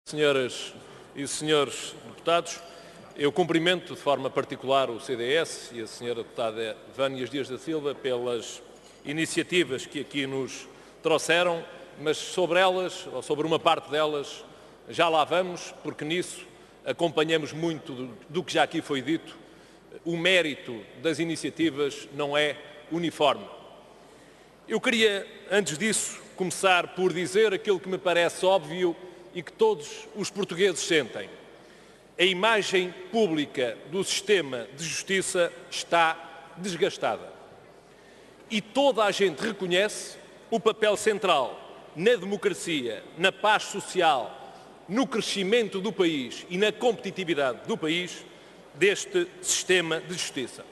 Senhoras e senhores deputados, eu cumprimento de forma particular o CDS e a senhora deputada Vânia Dias da Silva pelas iniciativas que aqui nos trouxeram, mas sobre elas, ou sobre uma parte delas, já lá vamos, porque nisso acompanhamos muito do que já aqui foi dito. O mérito das iniciativas não é uniforme. Eu queria, antes disso, começar por dizer aquilo que me parece óbvio e que todos os portugueses sentem. A imagem pública do sistema de justiça está desgastada. E toda a gente reconhece o papel central na democracia, na paz social, no crescimento do país e na competitividade do país deste sistema de justiça.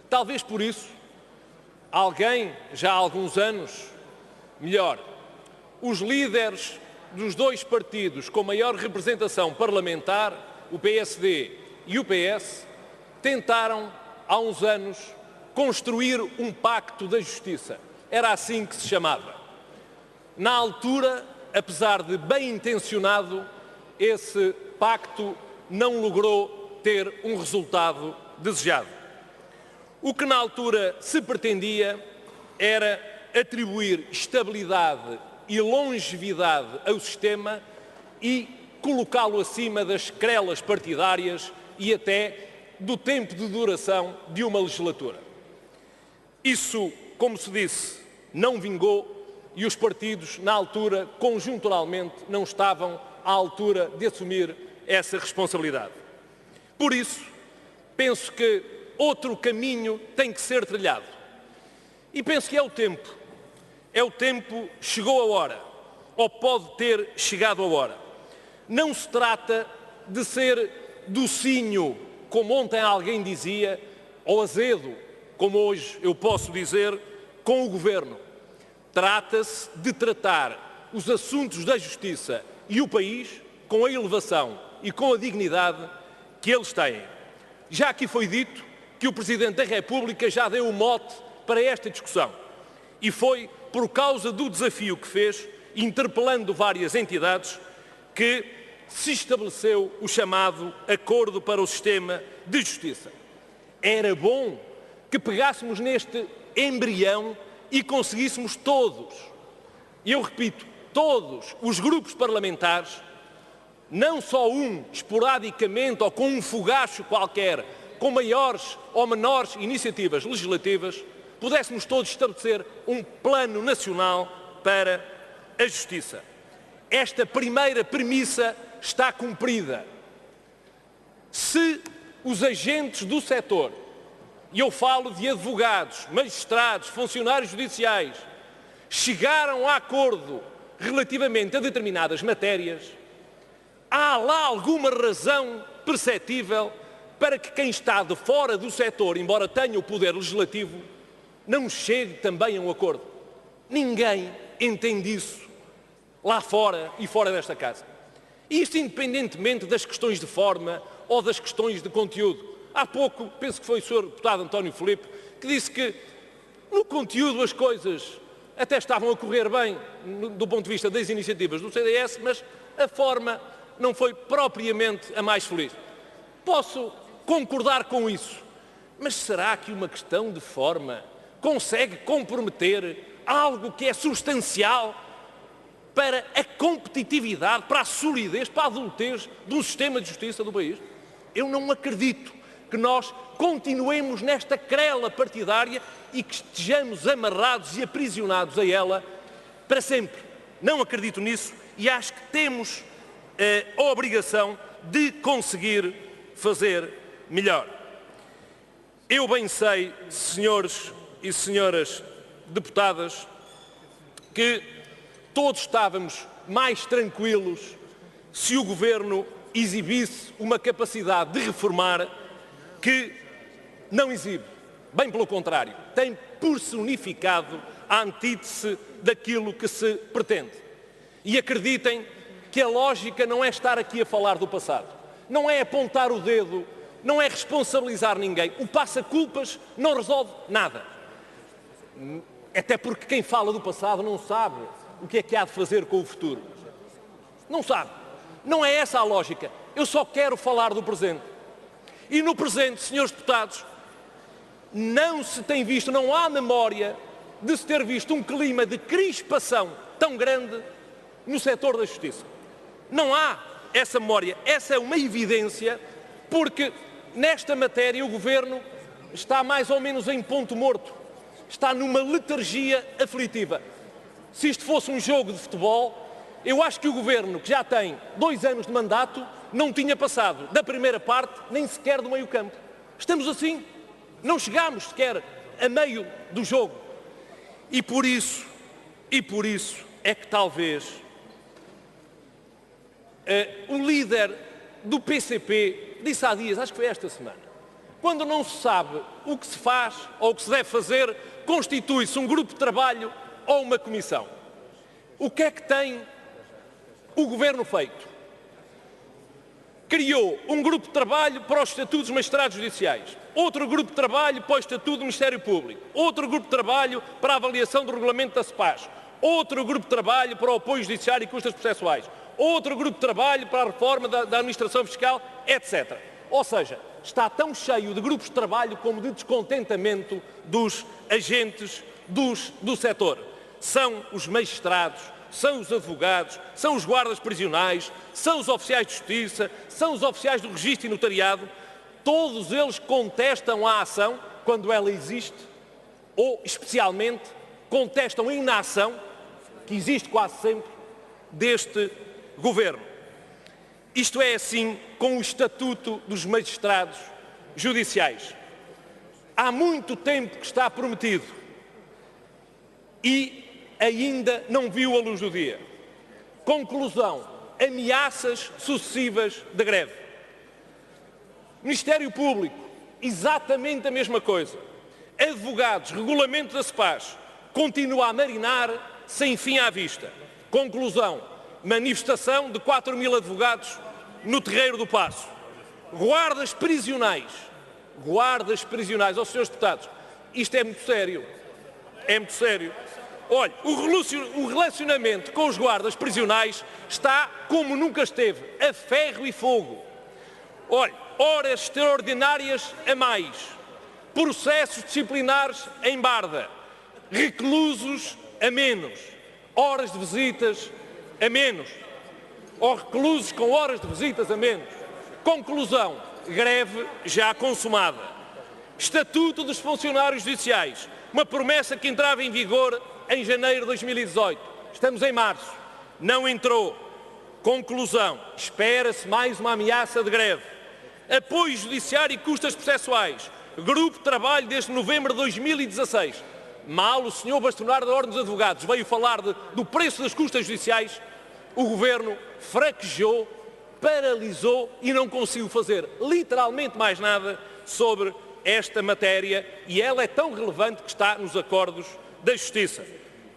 Talvez por isso, alguém, já há alguns anos, melhor, os líderes dos dois partidos com maior representação parlamentar, o PSD e o PS, tentaram, há uns anos, construir um pacto da justiça. Era assim que se chamava. Na altura, apesar de bem intencionado, esse pacto não logrou ter um resultado desejado. O que na altura se pretendia era atribuir estabilidade e longevidade ao sistema e colocá-lo acima das querelas partidárias e até do tempo de duração de uma legislatura. Isso, como se disse, não vingou e os partidos, na altura, conjunturalmente, não estavam à altura de assumir essa responsabilidade. Por isso, penso que outro caminho tem que ser trilhado. E penso que é o tempo. É o tempo, chegou a hora, ou pode ter chegado a hora. Não se trata de ser docinho, como ontem alguém dizia, ou azedo, como hoje eu posso dizer, com o Governo. Trata-se de tratar os assuntos da justiça e o país com a elevação e com a dignidade que eles têm. Já aqui foi dito que o Presidente da República já deu o mote para esta discussão e foi por causa do desafio que fez, interpelando várias entidades, que se estabeleceu o chamado Acordo para o Sistema de Justiça. Era bom que pegássemos neste embrião e conseguíssemos todos, e eu repito, todos os grupos parlamentares, não só um esporadicamente ou com um fogacho qualquer, com maiores ou menores iniciativas legislativas, pudéssemos todos estabelecer um plano nacional para a justiça. Esta primeira premissa está cumprida. Se os agentes do setor, e eu falo de advogados, magistrados, funcionários judiciais, chegaram a acordo relativamente a determinadas matérias, há lá alguma razão perceptível para que quem está de fora do setor, embora tenha o poder legislativo, não chegue também a um acordo. Ninguém entende isso lá fora e fora desta casa. Isto independentemente das questões de forma ou das questões de conteúdo. Há pouco, penso que foi o Sr. Deputado António Filipe, que disse que no conteúdo as coisas até estavam a correr bem do ponto de vista das iniciativas do CDS, mas a forma não foi propriamente a mais feliz. Posso concordar com isso, mas será que uma questão de forma consegue comprometer algo que é substancial para a competitividade, para a solidez, para a adultez de um sistema de justiça do país? Eu não acredito que nós continuemos nesta querela partidária e que estejamos amarrados e aprisionados a ela para sempre. Não acredito nisso e acho que temos a obrigação de conseguir fazer melhor. Eu bem sei, senhores e senhoras deputadas, que todos estávamos mais tranquilos se o Governo exibisse uma capacidade de reformar que não exibe. Bem pelo contrário, tem personificado a antítese daquilo que se pretende. E acreditem que a lógica não é estar aqui a falar do passado, não é apontar o dedo, não é responsabilizar ninguém. O passa-culpas não resolve nada. Até porque quem fala do passado não sabe o que é que há de fazer com o futuro. Não sabe. Não é essa a lógica. Eu só quero falar do presente. E no presente, senhores deputados, não se tem visto, não há memória de se ter visto um clima de crispação tão grande no setor da justiça. Não há essa memória. Essa é uma evidência, porque nesta matéria o Governo está mais ou menos em ponto morto. Está numa letargia aflitiva. Se isto fosse um jogo de futebol, eu acho que o Governo, que já tem 2 anos de mandato, não tinha passado da primeira parte nem sequer do meio-campo. Estamos assim. Não chegámos sequer a meio do jogo. E por isso é que talvez o líder do PCP disse há dias, acho que foi esta semana, quando não se sabe o que se faz ou o que se deve fazer, constitui-se um grupo de trabalho ou uma comissão. O que é que tem o Governo feito? Criou um grupo de trabalho para os estatutos dos magistrados judiciais, outro grupo de trabalho para o estatuto do Ministério Público, outro grupo de trabalho para a avaliação do regulamento da CEPAS, outro grupo de trabalho para o apoio judiciário e custas processuais, outro grupo de trabalho para a reforma da administração fiscal, etc. Ou seja, está tão cheio de grupos de trabalho como de descontentamento dos agentes do setor. São os magistrados, são os advogados, são os guardas prisionais, são os oficiais de justiça, são os oficiais do registro e notariado. Todos eles contestam a ação quando ela existe ou, especialmente, contestam a inação, que existe quase sempre, deste Governo. Isto é assim com o Estatuto dos Magistrados Judiciais. Há muito tempo que está prometido e ainda não viu a luz do dia. Conclusão: ameaças sucessivas de greve. Ministério Público, exatamente a mesma coisa. Advogados, regulamento da CEPAS, continua a marinar sem fim à vista. Conclusão: manifestação de 4.000 advogados no Terreiro do Paço. Guardas prisionais, ó senhores deputados, isto é muito sério, é muito sério. Olha, o relacionamento com os guardas prisionais está como nunca esteve, a ferro e fogo. Olha, horas extraordinárias a mais, processos disciplinares em barda, reclusos a menos, horas de visitas a menos, ou reclusos com horas de visitas a menos. Conclusão: greve já consumada. Estatuto dos funcionários judiciais, uma promessa que entrava em vigor em janeiro de 2018. Estamos em março. Não entrou. Conclusão: espera-se mais uma ameaça de greve. Apoio judiciário e custas processuais. Grupo de trabalho desde novembro de 2016. Mal o senhor bastonário da Ordem dos Advogados veio falar do preço das custas judiciais, o Governo fraquejou, paralisou e não conseguiu fazer literalmente mais nada sobre esta matéria, e ela é tão relevante que está nos acordos da Justiça.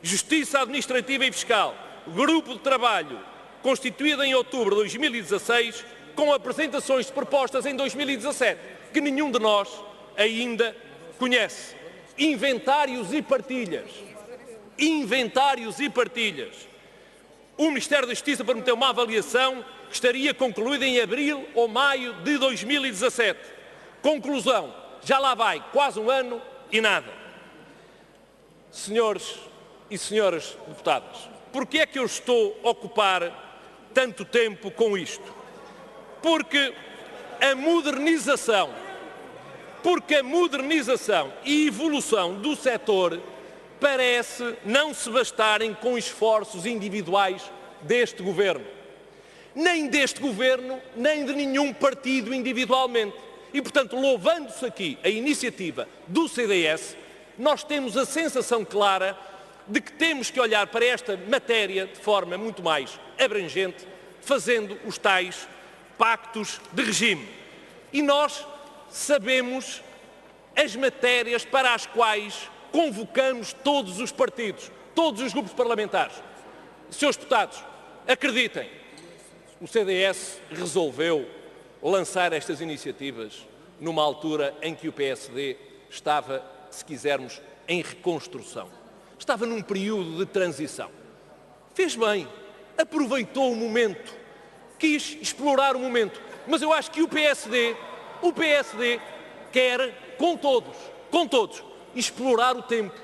Justiça Administrativa e Fiscal, grupo de trabalho constituído em outubro de 2016, com apresentações de propostas em 2017, que nenhum de nós ainda conhece. Inventários e partilhas. Inventários e partilhas. O Ministério da Justiça prometeu uma avaliação que estaria concluída em abril ou maio de 2017. Conclusão: já lá vai quase um ano e nada. Senhores e senhoras deputadas, porquê é que eu estou a ocupar tanto tempo com isto? Porque a modernização e evolução do setor parece não se bastarem com esforços individuais deste Governo. Nem deste Governo, nem de nenhum partido individualmente. E, portanto, louvando-se aqui a iniciativa do CDS, nós temos a sensação clara de que temos que olhar para esta matéria de forma muito mais abrangente, fazendo os tais pactos de regime. E nós sabemos as matérias para as quais convocamos todos os partidos, todos os grupos parlamentares. Senhores deputados, acreditem, o CDS resolveu lançar estas iniciativas numa altura em que o PSD estava, se quisermos, em reconstrução. Estava num período de transição. Fez bem, aproveitou o momento quis explorar o momento. Mas eu acho que o PSD quer, com todos, explorar o tempo.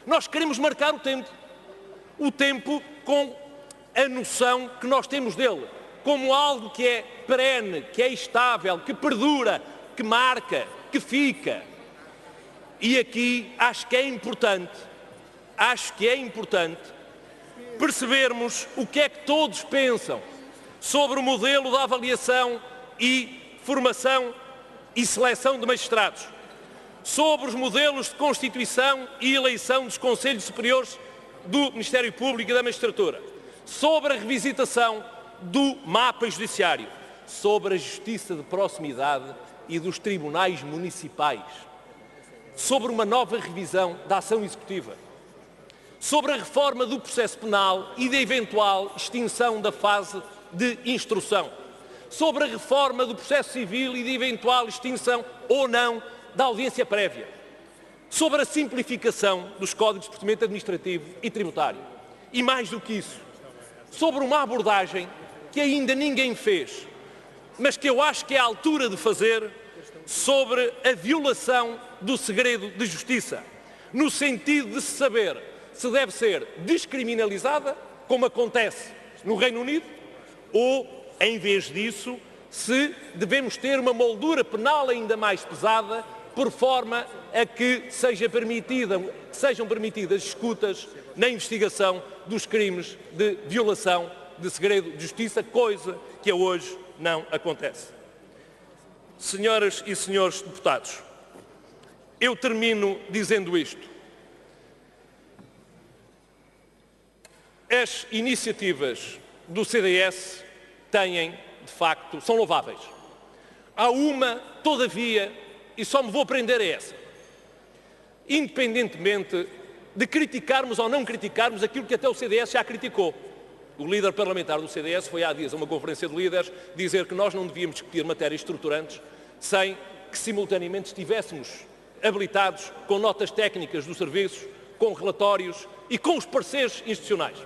Nós queremos marcar o tempo com a noção que nós temos dele, como algo que é perene, que é estável, que perdura, que marca, que fica. E aqui acho que é importante percebermos o que é que todos pensam sobre o modelo da avaliação e formação e seleção de magistrados, sobre os modelos de constituição e eleição dos Conselhos Superiores do Ministério Público e da Magistratura, sobre a revisitação do mapa judiciário, sobre a justiça de proximidade e dos tribunais municipais, sobre uma nova revisão da ação executiva, sobre a reforma do processo penal e da eventual extinção da fase de instrução, sobre a reforma do processo civil e de eventual extinção ou não da audiência prévia, sobre a simplificação dos códigos de procedimento administrativo e tributário e, mais do que isso, sobre uma abordagem que ainda ninguém fez, mas que eu acho que é a altura de fazer, sobre a violação do segredo de justiça, no sentido de se saber se deve ser descriminalizada, como acontece no Reino Unido, ou, em vez disso, se devemos ter uma moldura penal ainda mais pesada, por forma a que sejam permitidas escutas na investigação dos crimes de violação de segredo de justiça, coisa que hoje não acontece. Senhoras e senhores deputados, eu termino dizendo isto. As iniciativas do CDS de facto, são louváveis. Há uma, todavia, e só me vou prender a essa, independentemente de criticarmos ou não criticarmos aquilo que até o CDS já criticou. O líder parlamentar do CDS foi há dias a uma conferência de líderes dizer que nós não devíamos discutir matérias estruturantes sem que simultaneamente estivéssemos habilitados com notas técnicas dos serviços, com relatórios e com os pareceres institucionais.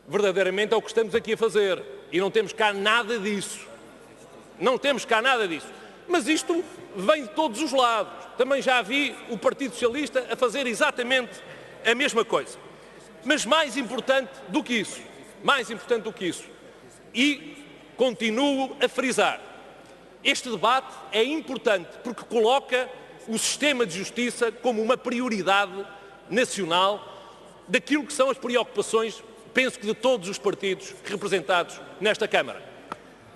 Verdadeiramente é o que estamos aqui a fazer e não temos cá nada disso. Não temos cá nada disso. Mas isto vem de todos os lados. Também já vi o Partido Socialista a fazer exatamente a mesma coisa. Mas mais importante do que isso, e continuo a frisar, este debate é importante porque coloca o sistema de justiça como uma prioridade nacional daquilo que são as preocupações, penso que de todos os partidos representados nesta Câmara.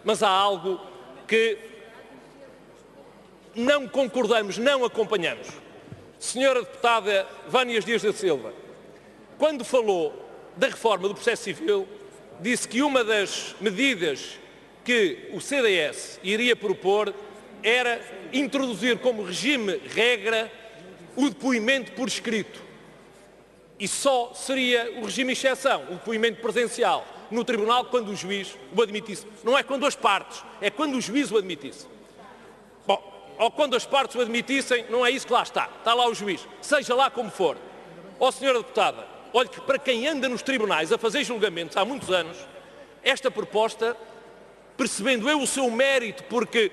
Mas há algo que não concordamos, não acompanhamos. Senhora deputada Vânia Dias da Silva, quando falou da reforma do processo civil, disse que uma das medidas que o CDS iria propor era introduzir como regime-regra o depoimento por escrito. E só seria o regime exceção, o depoimento presencial, no tribunal quando o juiz o admitisse. Não é quando as partes, é quando o juiz o admitisse. Bom, ou quando as partes o admitissem, não é isso que lá está lá o juiz, seja lá como for. Ó senhora deputada, olhe que para quem anda nos tribunais a fazer julgamentos há muitos anos, esta proposta, percebendo eu o seu mérito, porque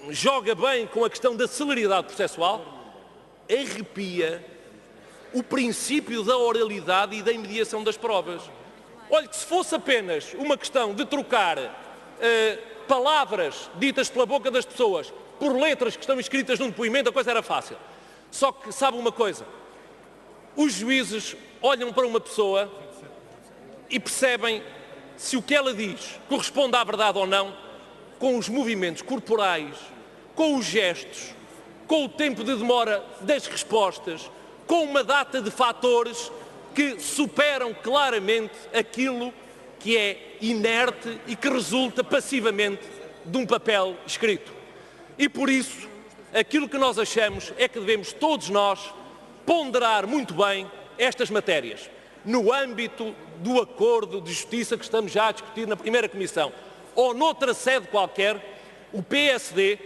joga bem com a questão da celeridade processual, arrepia o princípio da oralidade e da imediação das provas. Olhe que se fosse apenas uma questão de trocar palavras ditas pela boca das pessoas por letras que estão escritas num depoimento, a coisa era fácil. Só que sabe uma coisa? Os juízes olham para uma pessoa e percebem se o que ela diz corresponde à verdade ou não, com os movimentos corporais, com os gestos, com o tempo de demora das respostas, com uma data de fatores que superam claramente aquilo que é inerte e que resulta passivamente de um papel escrito. E por isso, aquilo que nós achamos é que devemos todos nós ponderar muito bem estas matérias, no âmbito do acordo de justiça que estamos já a discutir na primeira comissão, ou noutra sede qualquer. O PSD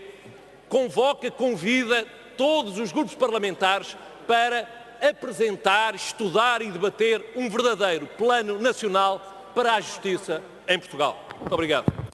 convida todos os grupos parlamentares para apresentar, estudar e debater um verdadeiro plano nacional para a justiça em Portugal. Muito obrigado.